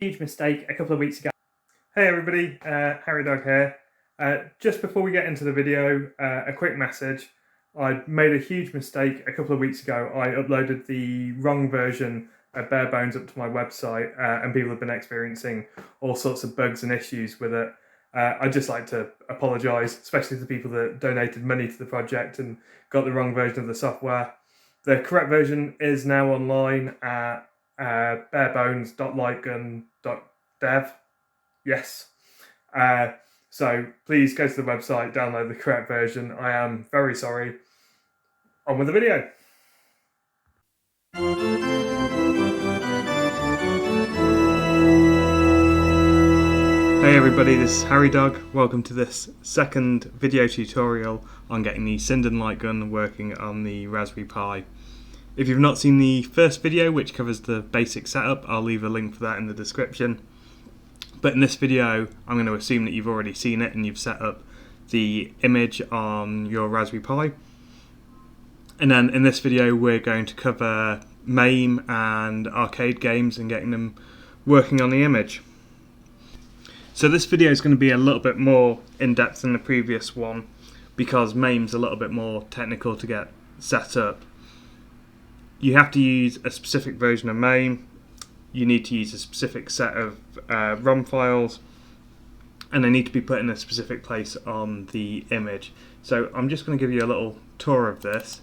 Huge mistake a couple of weeks ago. Hey everybody, Harry Dog here. Just before we get into the video, a quick message. I made a huge mistake a couple of weeks ago. I uploaded the wrong version of Bare Bones up to my website, and people have been experiencing all sorts of bugs and issues with it. I'd just like to apologise, especially to the people that donated money to the project and got the wrong version of the software. The correct version is now online at barebones.lightgun.dev. Yes. So please go to the website, download the correct version. I am very sorry. On with the video. Hey everybody, this is Harry Dog. Welcome to this second video tutorial on getting the Sinden Lightgun working on the Raspberry Pi. If you've not seen the first video, which covers the basic setup, I'll leave a link for that in the description. But in this video, I'm going to assume that you've already seen it and you've set up the image on your Raspberry Pi. And then in this video, we're going to cover MAME and arcade games and getting them working on the image. So this video is going to be a little bit more in-depth than the previous one because MAME's a little bit more technical to get set up. You have to use a specific version of MAME, you need to use a specific set of ROM files, and they need to be put in a specific place on the image. So I'm just going to give you a little tour of this.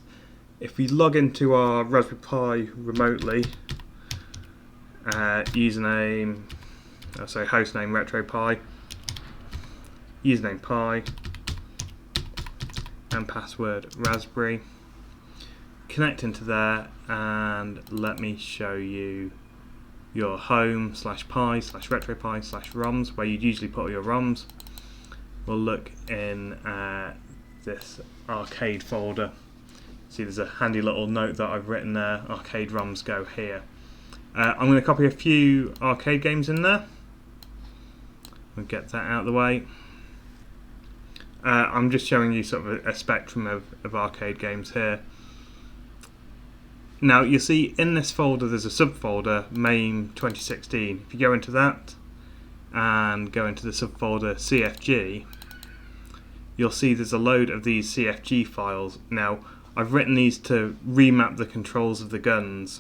If we log into our Raspberry Pi remotely, hostname RetroPie, username Pi, and password Raspberry. Connect into there and let me show you your home/pi/RetroPie/ROMs where you'd usually put all your ROMs. We'll look in this arcade folder. See, there's a handy little note that I've written there, arcade ROMs go here. I'm going to copy a few arcade games in there. We'll get that out of the way. I'm just showing you sort of a spectrum of arcade games here. Now you'll see in this folder there's a subfolder, MAME 2016. If you go into that and go into the subfolder CFG, you'll see there's a load of these CFG files. Now I've written these to remap the controls of the guns.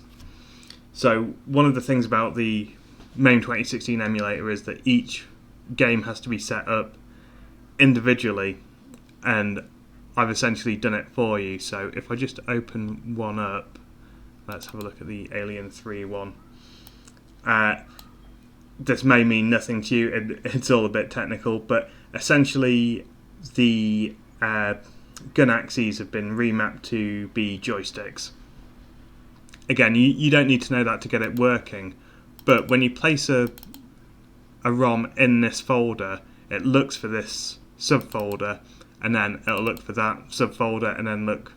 So one of the things about the MAME 2016 emulator is that each game has to be set up individually, and I've essentially done it for you. So if I just open one up, let's have a look at the Alien 3 one. This may mean nothing to you, it's all a bit technical, but essentially the gun axes have been remapped to be joysticks. Again, you don't need to know that to get it working, but when you place a ROM in this folder, it looks for this subfolder, and then it'll look for that subfolder, and then look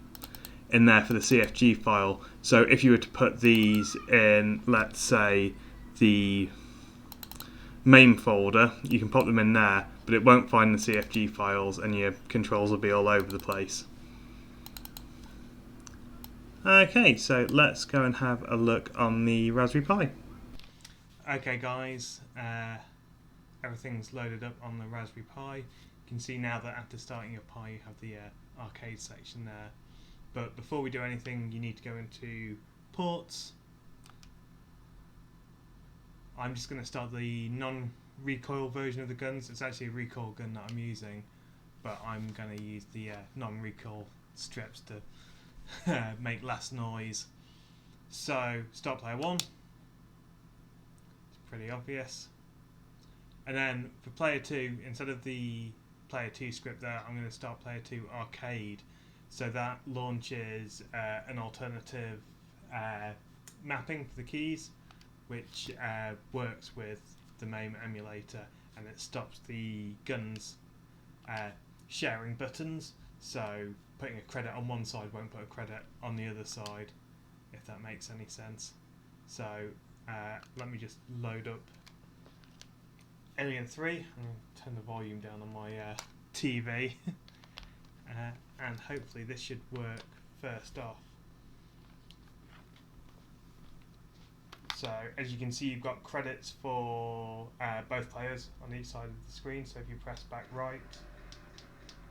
in there for the CFG file. So if you were to put these in, let's say, the MAME folder, you can pop them in there, but it won't find the CFG files and your controls will be all over the place. Okay, so let's go and have a look on the Raspberry Pi. Okay guys, everything's loaded up on the Raspberry Pi. You can see now that after starting your Pi you have the arcade section there. But before we do anything, you need to go into ports. I'm just going to start the non-recoil version of the guns. It's actually a recoil gun that I'm using, but I'm going to use the non-recoil strips to make less noise. So start player 1. It's pretty obvious. And then for player 2, instead of the player 2 script there, I'm going to start player 2 arcade. So that launches an alternative mapping for the keys, which works with the MAME emulator, and it stops the guns sharing buttons. So putting a credit on one side won't put a credit on the other side, if that makes any sense. So let me just load up Alien 3. I'm going to turn the volume down on my TV. And hopefully this should work first off. So as you can see, you've got credits for both players on each side of the screen. So if you press back right,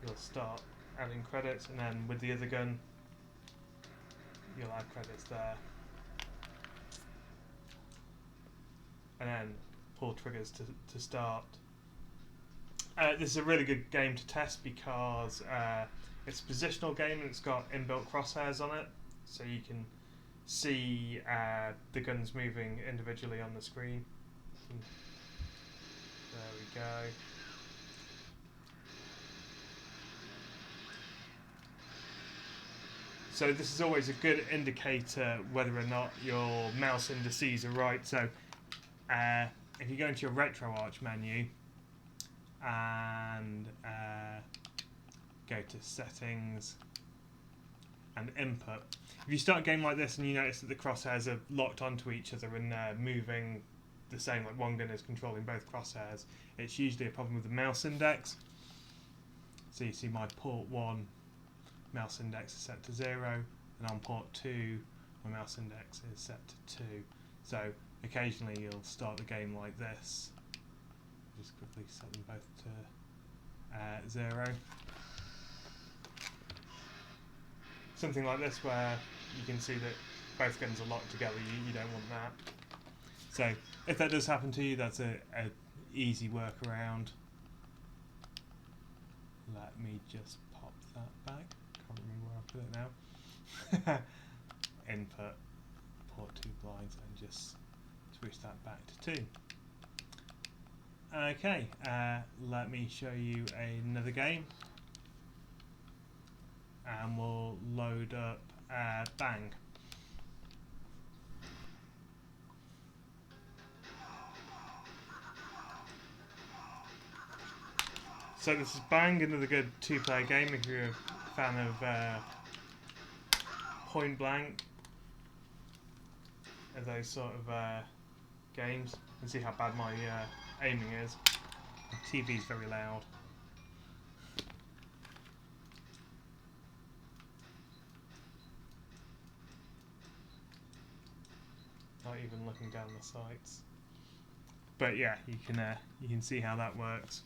you'll start adding credits, and then with the other gun, you'll add credits there. And then pull triggers to start. This is a really good game to test because it's a positional game and it's got inbuilt crosshairs on it, so you can see the guns moving individually on the screen. There we go. So this is always a good indicator whether or not your mouse indices are right. So if you go into your RetroArch menu and go to settings and input, if you start a game like this and you notice that the crosshairs are locked onto each other and they're moving the same, like one gun is controlling both crosshairs, it's usually a problem with the mouse index. So you see my port 1 mouse index is set to 0, and on port 2 my mouse index is set to 2. So occasionally you'll start the game like this. Just quickly set them both to 0. Something like this where you can see that both guns are locked together. You don't want that. So if that does happen to you, that's a easy workaround. Let me just pop that back. Can't remember where I put it now. Input port 2 blinds and just switch that back to 2. Okay, let me show you another game, and we'll load up Bang. So this is Bang, another good 2-player game if you're a fan of point blank and those sort of games. You can see how bad my aiming is. The TV's very loud. Not even looking down the sights. But yeah, you can see how that works.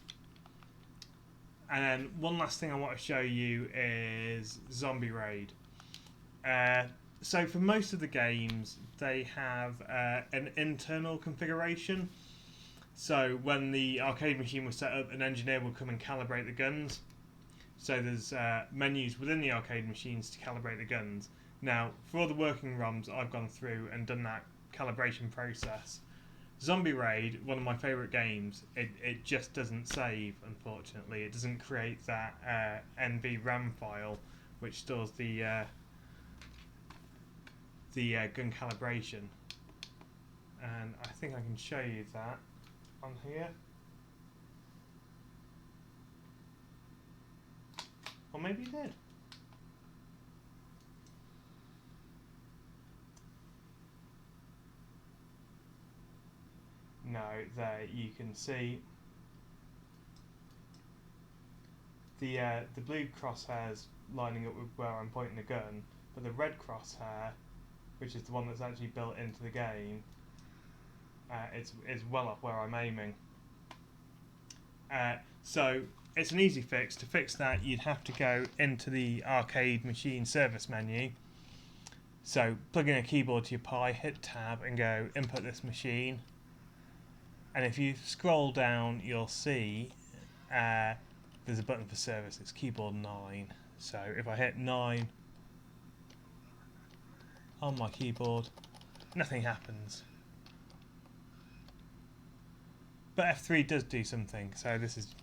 And then one last thing I want to show you is Zombie Raid. So for most of the games, they have an internal configuration. So when the arcade machine was set up, an engineer will come and calibrate the guns. So there's menus within the arcade machines to calibrate the guns. Now, for all the working ROMs, I've gone through and done that calibration process. Zombie Raid, one of my favourite games, it just doesn't save, unfortunately. It doesn't create that NV RAM file which stores the gun calibration. And I think I can show you that on here. Or maybe it did. No, there you can see the blue crosshairs lining up with where I'm pointing the gun, but the red crosshair, which is the one that's actually built into the game, is well up where I'm aiming. So it's an easy fix. To fix that, you'd have to go into the arcade machine service menu. So plug in a keyboard to your Pi, hit tab and go input this machine. And if you scroll down, you'll see there's a button for service. It's keyboard 9. So if I hit 9 on my keyboard, nothing happens. But F3 does do something, so this is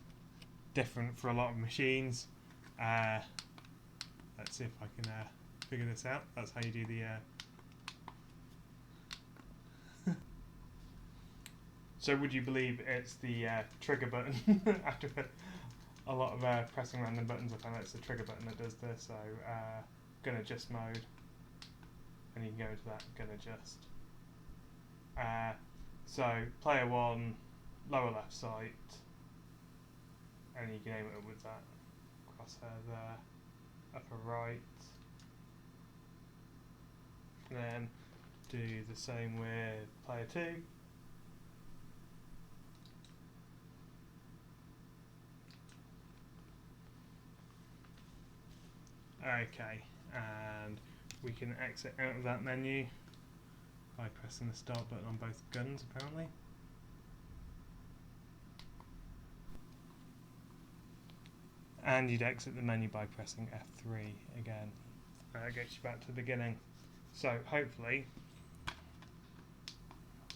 different for a lot of machines. Let's see if I can figure this out. That's how you do the... So would you believe it's the trigger button? After a lot of pressing random buttons, I found out it's the trigger button that does this. So gun adjust mode, and you can go into that gun adjust. So player 1, lower left sight, and you can aim it with that crosshair there. Upper right, and then do the same with player 2. Okay, and we can exit out of that menu by pressing the start button on both guns, apparently. And you'd exit the menu by pressing F3 again. That gets you back to the beginning. So hopefully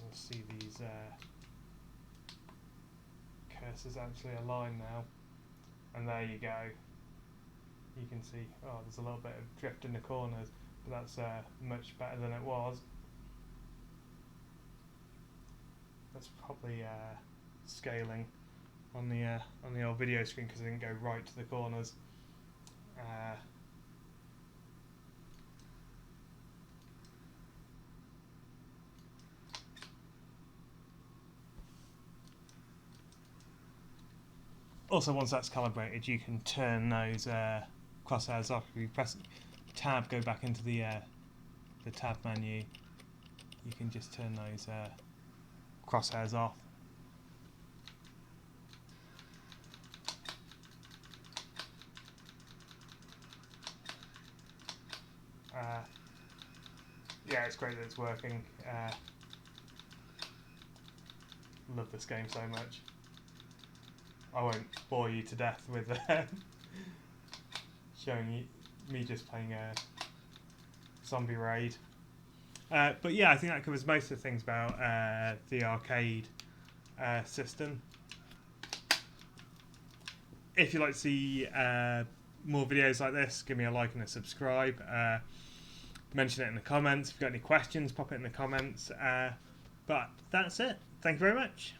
we'll see these cursors actually align now. And there you go. You can see, oh, there's a little bit of drift in the corners, but that's much better than it was. That's probably scaling on the old video screen because I didn't go right to the corners. Also, once that's calibrated, you can turn those crosshairs off. If you press Tab, go back into the Tab menu, you can just turn those crosshairs off. Yeah, it's great that it's working. Love this game so much. I won't bore you to death with showing you me just playing a zombie raid. But yeah, I think that covers most of the things about the arcade system. If you'd like to see more videos like this, give me a like and a subscribe. Mention it in the comments. If you've got any questions, pop it in the comments. But that's it. Thank you very much.